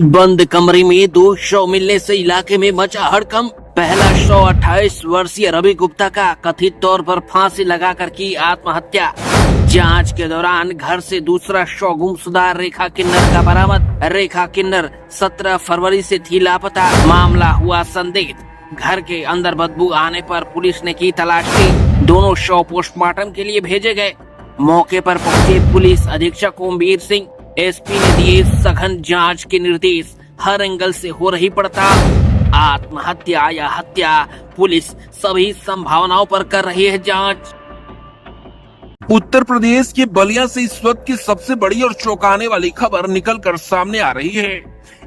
बंद कमरे में 2 शव मिलने से इलाके में मचा हड़कंप। पहला शव 28 वर्षीय रवि गुप्ता का कथित तौर पर फांसी लगाकर की आत्महत्या। जांच के दौरान घर से दूसरा शव गुमशुदा रेखा किन्नर का बरामद। रेखा किन्नर 17 फरवरी से थी लापता। मामला हुआ संदिग्ध। घर के अंदर बदबू आने पर पुलिस ने की तलाशी। दोनों शव पोस्टमार्टम के लिए भेजे गए। मौके पर पहुंचे पुलिस अधीक्षक ओमवीर सिंह, एसपी ने दिए सघन जांच के निर्देश। हर एंगल से हो रही पड़ताल। आत्महत्या या हत्या, पुलिस सभी संभावनाओं पर कर रही है जांच। उत्तर प्रदेश के बलिया से इस वक्त की सबसे बड़ी और चौंकाने वाली खबर निकलकर सामने आ रही है।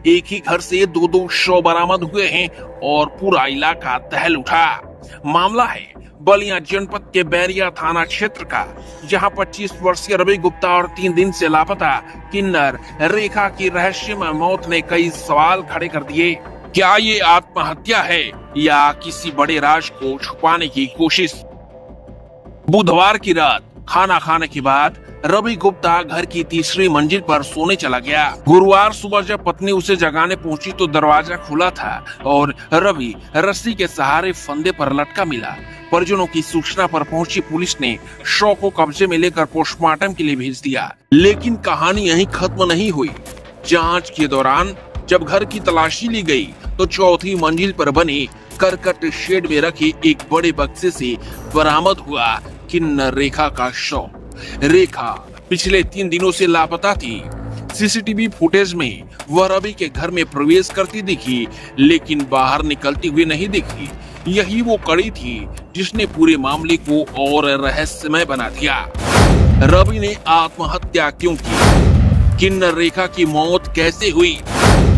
एक ही घर से 2 शव बरामद हुए हैं और पूरा इलाका दहल उठा। मामला है बलिया जनपद के बैरिया थाना क्षेत्र का, जहां 25 वर्षीय रवि गुप्ता और 3 दिन से लापता किन्नर रेखा की रहस्यमय मौत ने कई सवाल खड़े कर दिए। क्या ये आत्महत्या है या किसी बड़े राज को छुपाने की कोशिश? बुधवार की रात खाना खाने के बाद रवि गुप्ता घर की तीसरी मंजिल पर सोने चला गया। गुरुवार सुबह जब पत्नी उसे जगाने पहुंची तो दरवाजा खुला था और रवि रस्सी के सहारे फंदे पर लटका मिला। परिजनों की सूचना पर पहुंची पुलिस ने शव को कब्जे में लेकर पोस्टमार्टम के लिए भेज दिया। लेकिन कहानी यहीं खत्म नहीं हुई। जांच के दौरान जब घर की तलाशी ली गई तो चौथी मंजिल पर बने करकट शेड में रखे एक बड़े बक्से से बरामद हुआ किन्नर रेखा का शव। रेखा पिछले 3 दिनों से लापता थी। सीसीटीवी फुटेज में वह रवि के घर में प्रवेश करती दिखी, लेकिन बाहर निकलती हुई नहीं दिखी। यही वो कड़ी थी जिसने पूरे मामले को और रहस्यमय बना दिया। रवि ने आत्महत्या क्यों की? किन्नर रेखा की मौत कैसे हुई?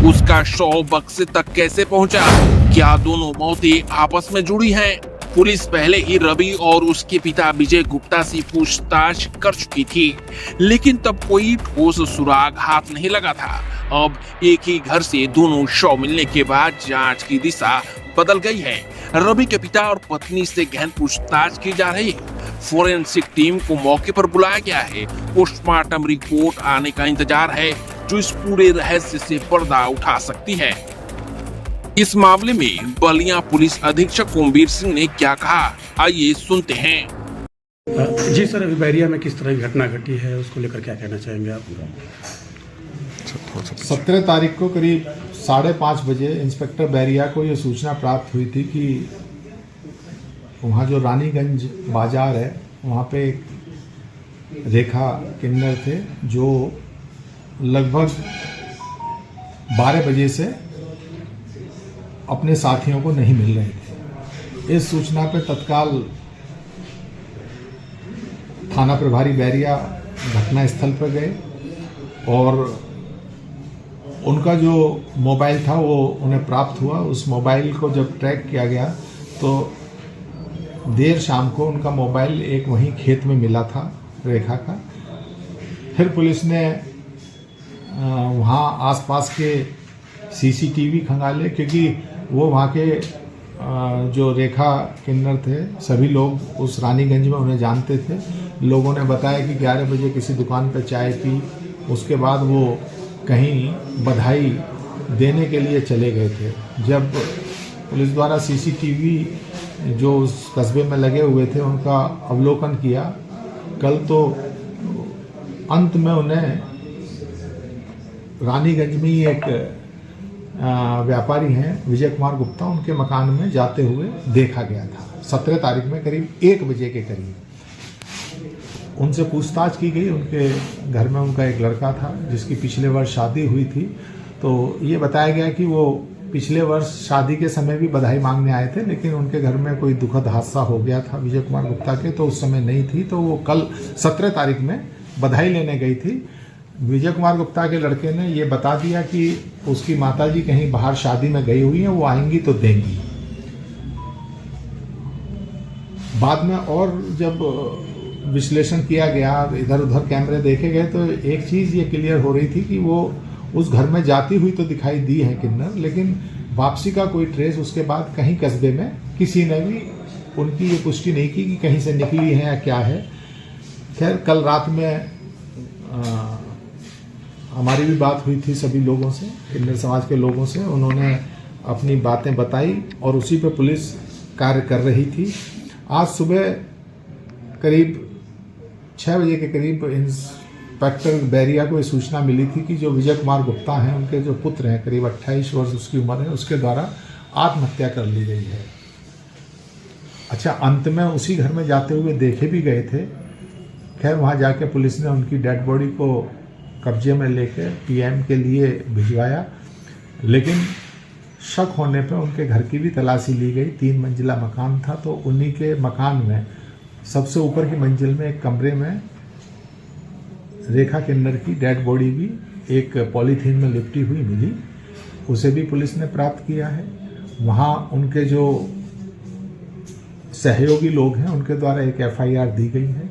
उसका शव बक्से तक कैसे पहुंचा? क्या दोनों मौतें आपस में जुड़ी हैं? पुलिस पहले ही रवि और उसके पिता विजय गुप्ता से पूछताछ कर चुकी थी, लेकिन तब कोई ठोस सुराग हाथ नहीं लगा था। अब एक ही घर से दोनों शव मिलने के बाद जांच की दिशा बदल गई है। रवि के पिता और पत्नी से गहन पूछताछ की जा रही है। फोरेंसिक टीम को मौके पर बुलाया गया है। पोस्टमार्टम रिपोर्ट आने का इंतजार है, जो इस पूरे रहस्य से पर्दा उठा सकती है। इस मामले में बलिया पुलिस अधीक्षक ओमवीर सिंह ने क्या कहा, आइए सुनते हैं। जी सर, अभी बैरिया में किस तरह की घटना घटी है, उसको लेकर क्या कहना चाहेंगे आप? 17 तारीख को करीब 5:30 बजे इंस्पेक्टर बैरिया को ये सूचना प्राप्त हुई थी कि वहाँ जो रानीगंज बाजार है वहाँ पे एक रेखा किन्नर थे जो लगभग 12 बजे से अपने साथियों को नहीं मिल रहे थे। इस सूचना पे तत्काल थाना प्रभारी बैरिया घटना स्थल पर गए और उनका जो मोबाइल था वो उन्हें प्राप्त हुआ। उस मोबाइल को जब ट्रैक किया गया तो देर शाम को उनका मोबाइल एक वहीं खेत में मिला था रेखा का। फिर पुलिस ने वहाँ आसपास के सीसीटीवी खंगाले, क्योंकि वो वहाँ के जो रेखा किन्नर थे सभी लोग उस रानीगंज में उन्हें जानते थे। लोगों ने बताया कि 11 बजे किसी दुकान पर चाय पी, उसके बाद वो कहीं बधाई देने के लिए चले गए थे। जब पुलिस द्वारा सीसीटीवी जो उस कस्बे में लगे हुए थे उनका अवलोकन किया कल, तो अंत में उन्हें रानीगंज में ही एक व्यापारी हैं विजय कुमार गुप्ता, उनके मकान में जाते हुए देखा गया था। 17 तारीख में करीब 1 बजे के करीब उनसे पूछताछ की गई। उनके घर में उनका एक लड़का था जिसकी पिछले वर्ष शादी हुई थी। तो ये बताया गया कि वो पिछले वर्ष शादी के समय भी बधाई मांगने आए थे, लेकिन उनके घर में कोई दुखद हादसा हो गया था विजय कुमार गुप्ता के, तो उस समय नहीं थी। तो वो कल 17 तारीख में बधाई लेने गई थी। विजय कुमार गुप्ता के लड़के ने ये बता दिया कि उसकी माताजी कहीं बाहर शादी में गई हुई हैं, वो आएंगी तो देंगी। बाद में और जब विश्लेषण किया गया, इधर उधर कैमरे देखे गए, तो एक चीज़ ये क्लियर हो रही थी कि वो उस घर में जाती हुई तो दिखाई दी है किन्नर, लेकिन वापसी का कोई ट्रेस उसके बाद कहीं कस्बे में किसी ने भी उनकी ये पुष्टि नहीं की कि कहीं से निकली है या क्या है। खैर कल रात में हमारी भी बात हुई थी सभी लोगों से, किन्नर समाज के लोगों से। उन्होंने अपनी बातें बताई और उसी पे पुलिस कार्य कर रही थी। आज सुबह करीब 6 बजे के करीब इंस्पेक्टर बैरिया को ये सूचना मिली थी कि जो विजय कुमार गुप्ता हैं, उनके जो पुत्र हैं, करीब 28 वर्ष उसकी उम्र है, उसके द्वारा आत्महत्या कर ली गई है। अच्छा, अंत में उसी घर में जाते हुए देखे भी गए थे। खैर, वहाँ जाके पुलिस ने उनकी डेड बॉडी को कब्जे में लेकर पीएम के लिए भिजवाया, लेकिन शक होने पर उनके घर की भी तलाशी ली गई। 3 मंजिला मकान था, तो उन्हीं के मकान में सबसे ऊपर की मंजिल में एक कमरे में रेखा किन्नर की डेड बॉडी भी एक पॉलीथीन में लिपटी हुई मिली। उसे भी पुलिस ने प्राप्त किया है। वहाँ उनके जो सहयोगी लोग हैं, उनके द्वारा एक एफआईआर दी गई है।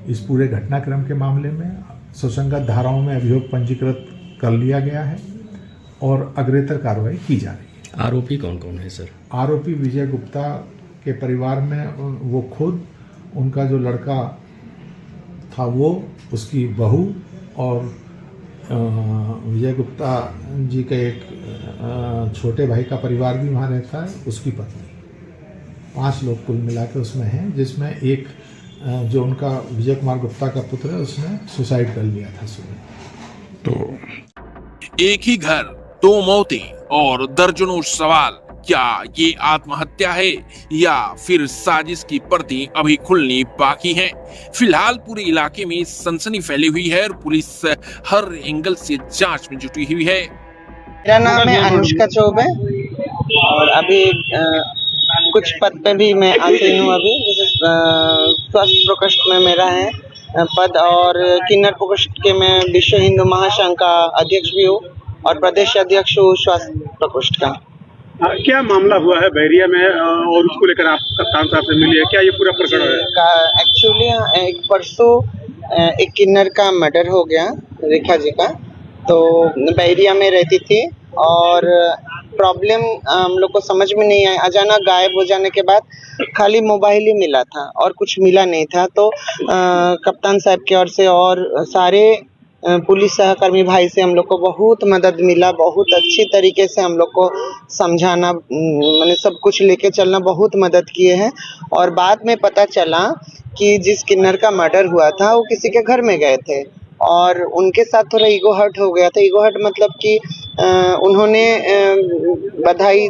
इस पूरे घटनाक्रम के मामले में सुसंगत धाराओं में अभियोग पंजीकृत कर लिया गया है और अग्रेतर कार्रवाई की जा रही है। आरोपी कौन कौन है सर? आरोपी विजय गुप्ता के परिवार में वो खुद, उनका जो लड़का था वो, उसकी बहू और विजय गुप्ता जी का एक छोटे भाई का परिवार भी वहाँ रहता है, उसकी पत्नी। 5 लोग कुल मिला के उसमें हैं, जिसमें एक जो उनका विजय कुमार गुप्ता का पुत्र है, उसने सुसाइड कर लिया था सुबह। तो एक ही घर, 2 मौतें और दर्जनों सवाल। क्या ये आत्महत्या है या फिर साजिश की परतें अभी खुलनी बाकी हैं? फिलहाल पूरे इलाके में सनसनी फैली हुई है और पुलिस हर एंगल से जांच में जुटी हुई है। मेरा नाम है अनुष्का चौबे और अभी कुछ पद पे भी मैं आसीन हूँ। अभी जैसे स्वास्थ्य प्रकोष्ठ में मेरा है पद और किन्नर प्रकोष्ठ के मैं विश्व हिंदू महासंघ का अध्यक्ष भी हूँ और प्रदेश अध्यक्ष हूँ स्वास्थ्य प्रकोष्ठ का। क्या मामला हुआ है बैरिया में और उसको लेकर आप कप्तान साहब से मिली है? क्या ये पूरा प्रकरण है? एक्चुअली एक परसों एक किन्नर का मर्डर हो गया, रेखा जी का। तो बैरिया में रहती थी और प्रॉब्लम हम लोग को समझ में नहीं आया। अचानक गायब हो जाने के बाद खाली मोबाइल ही मिला था और कुछ मिला नहीं था। तो कप्तान साहब की ओर से और सारे पुलिस सहकर्मी भाई से हम लोग को बहुत मदद मिला। बहुत अच्छी तरीके से हम लोग को समझाना, मैंने सब कुछ लेके चलना, बहुत मदद किए हैं। और बाद में पता चला कि जिस किन्नर का मर्डर हुआ था वो किसी के घर में गए थे और उनके साथ थोड़ा ईगो हर्ट हो गया था। ईगो हर्ट मतलब कि उन्होंने बधाई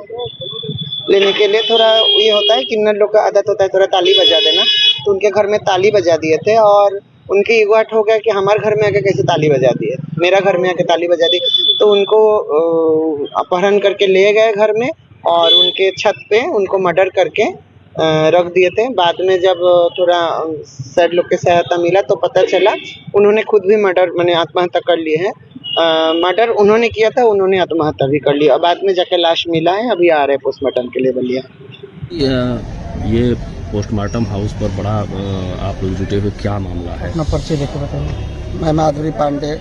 लेने के लिए, थोड़ा ये होता है किन्नर लोग का आदत होता है थोड़ा ताली बजा देना, तो उनके घर में ताली बजा दिए थे और उनके ईगो हर्ट हो गया कि हमारे घर में आके कैसे ताली बजा दिए, मेरा घर में आके ताली बजा दी। तो उनको अपहरण करके ले गए घर में और उनके छत पे उनको मर्डर करके रख दिए थे। बाद में जब थोड़ा सर लोग के सहायता मिला तो पता चला उन्होंने खुद भी मर्डर मैंने आत्महत्या कर ली है। मर्डर उन्होंने किया था, उन्होंने आत्महत्या भी कर लिया और बाद में जाके लाश मिला है। अभी आ रहे पोस्टमार्टम के लिए बलिया। ये पोस्टमार्टम हाउस पर बड़ा आप लोग जुटे हुए, क्या मामला है? अपना पर्चे देखो बताइए। मैं माधुरी पांडे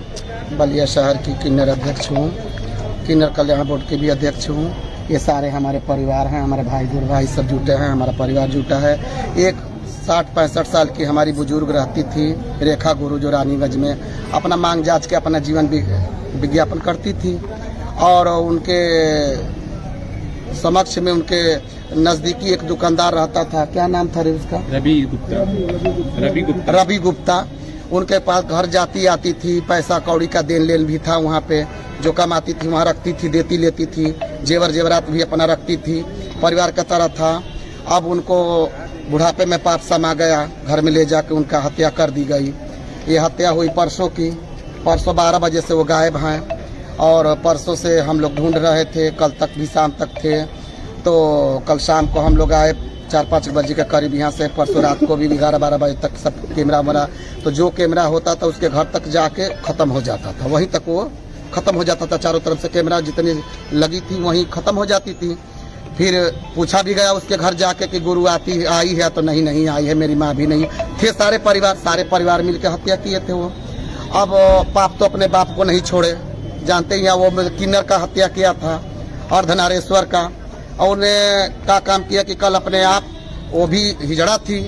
बलिया शहर की किन्नर अध्यक्ष हूँ, किन्नर कल्याण बोर्ड के भी अध्यक्ष हूँ। ये सारे हमारे परिवार हैं, हमारे भाई दूर भाई सब जुटे हैं, हमारा परिवार जुटा है। एक 60-65 साल की हमारी बुजुर्ग रहती थी रेखा गुरु, जो रानीगंज में अपना मांग जांच के अपना जीवन विज्ञापन करती थी और उनके समक्ष में उनके नजदीकी एक दुकानदार रहता था, क्या नाम था रे उसका? रवि गुप्ता। उनके पास घर जाती आती थी, पैसा कौड़ी का देन लेन भी था वहाँ पे, जो कमाती थी वहाँ रखती थी, देती लेती थी, जेवर जेवरात भी अपना रखती थी, परिवार का तरह था। अब उनको बुढ़ापे में पाप समा गया, घर में ले जाके उनका हत्या कर दी गई। ये हत्या हुई परसों की, परसों 12 बजे से वो गायब हैं और परसों से हम लोग ढूंढ रहे थे, कल तक भी शाम तक थे। तो कल शाम को हम लोग आए 4-5 बजे के करीब यहाँ से। परसों रात को भी 11-12 बजे तक सब कैमरा बना, तो जो कैमरा होता था उसके घर तक जाके ख़त्म हो जाता था, वहीं तक वो ख़त्म हो जाता था। चारों तरफ से कैमरा जितनी लगी थी वहीं ख़त्म हो जाती थी। फिर पूछा भी गया उसके घर जाके कि गुरु आई है, तो नहीं आई है, मेरी माँ भी नहीं थे। सारे परिवार मिलकर हत्या किए थे वो। अब पाप तो अपने बाप को नहीं छोड़े, जानते ही हैं। वो किन्नर का हत्या किया था, अर्धनारेश्वर का, और उन्हें क्या काम किया कि कल अपने आप, वो भी हिजड़ा थी,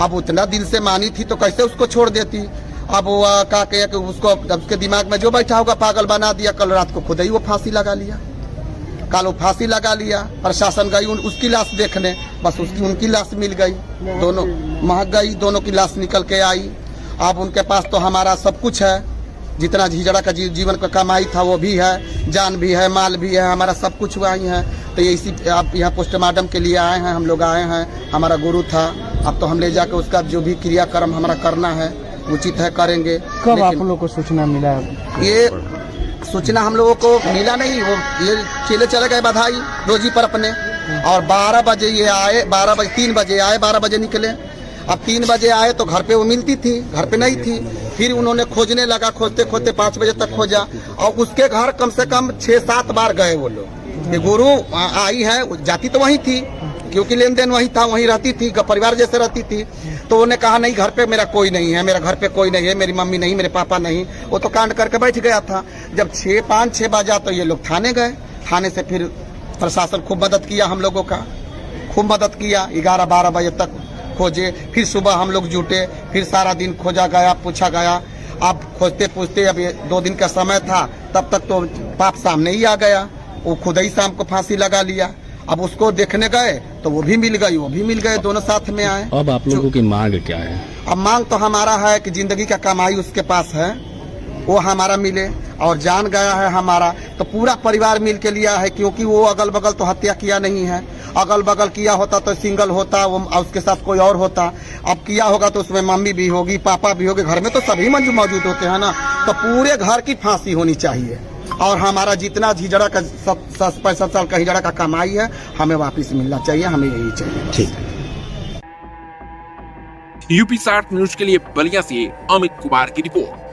अब उतना दिल से मानी थी तो कैसे उसको छोड़ देती। अब वो का के कि उसको उसके दिमाग में जो बैठा होगा पागल बना दिया, कल रात को खुद ही वो फांसी लगा लिया। कल वो फांसी लगा लिया, प्रशासन गई उसकी लाश देखने, बस उनकी लाश मिल गई, दोनों महक गई, दोनों की लाश निकल के आई। अब उनके पास तो हमारा सब कुछ है, जितना झिझड़ा का जीवन का कमाई था वो भी है, जान भी है, माल भी है, हमारा सब कुछ वहीं है। तो ये इसी आप यहाँ पोस्टमार्टम के लिए आए हैं, हम लोग आए हैं, हमारा गुरु था। अब तो हम ले जाकर उसका जो भी क्रियाक्रम हमारा करना है उचित है, करेंगे। कब आप लोगों को सूचना मिला? ये सूचना हम लोगों को मिला नहीं, वो ये चले गए बधाई रोजी पर अपने, और 12 बजे ये आए, 3 बजे आए, 12 बजे निकले। अब 3 बजे आए तो घर पे वो मिलती थी, घर पे नहीं थी। फिर उन्होंने खोजने लगा, खोजते खोजते 5 बजे तक खोजा, और उसके घर कम से कम 6-7 बार गए वो लोग। ये गुरु आई है, जाती तो वही थी क्योंकि लेन देन वही था, वही रहती थी, परिवार जैसे रहती थी। तो उन्होंने कहा नहीं, घर पे मेरा कोई नहीं है, मेरा घर पे कोई नहीं है, मेरी मम्मी नहीं, मेरे पापा नहीं। वो तो कांड करके बैठ गया था। जब 5-6 बजा तो ये लोग थाने गए। थाने से फिर प्रशासन खूब मदद किया हम लोगों का, खूब मदद किया। 11-12 बजे तक खोजे, फिर सुबह हम लोग जुटे, फिर सारा दिन खोजा गया, पूछा गया। अब खोजते पूछते अब 2 दिन का समय था, तब तक तो पाप सामने ही आ गया। वो खुद ही शाम को फांसी लगा लिया। अब उसको देखने गए तो वो भी मिल गई, वो भी मिल गए, दोनों साथ में आए। अब आप लोगों की मांग क्या है? अब मांग तो हमारा है कि जिंदगी का कमाई उसके पास है, वो हमारा मिले, और जान गया है हमारा तो पूरा परिवार मिल के लिया है, क्योंकि वो अगल बगल तो हत्या किया नहीं है। अगल बगल किया होता तो सिंगल होता, वो उसके साथ कोई और होता। अब किया होगा तो उसमें मम्मी भी होगी, पापा भी होगे, घर में तो सभी मौजूद होते हैं ना। तो पूरे घर की फांसी होनी चाहिए, और हमारा जितना झिझड़ा का 65 साल का झिझड़ा का कमाई है हमें वापस मिलना चाहिए, हमें यही चाहिए। ठीक। यूपी 60 न्यूज के लिए बलिया से अमित कुमार की रिपोर्ट।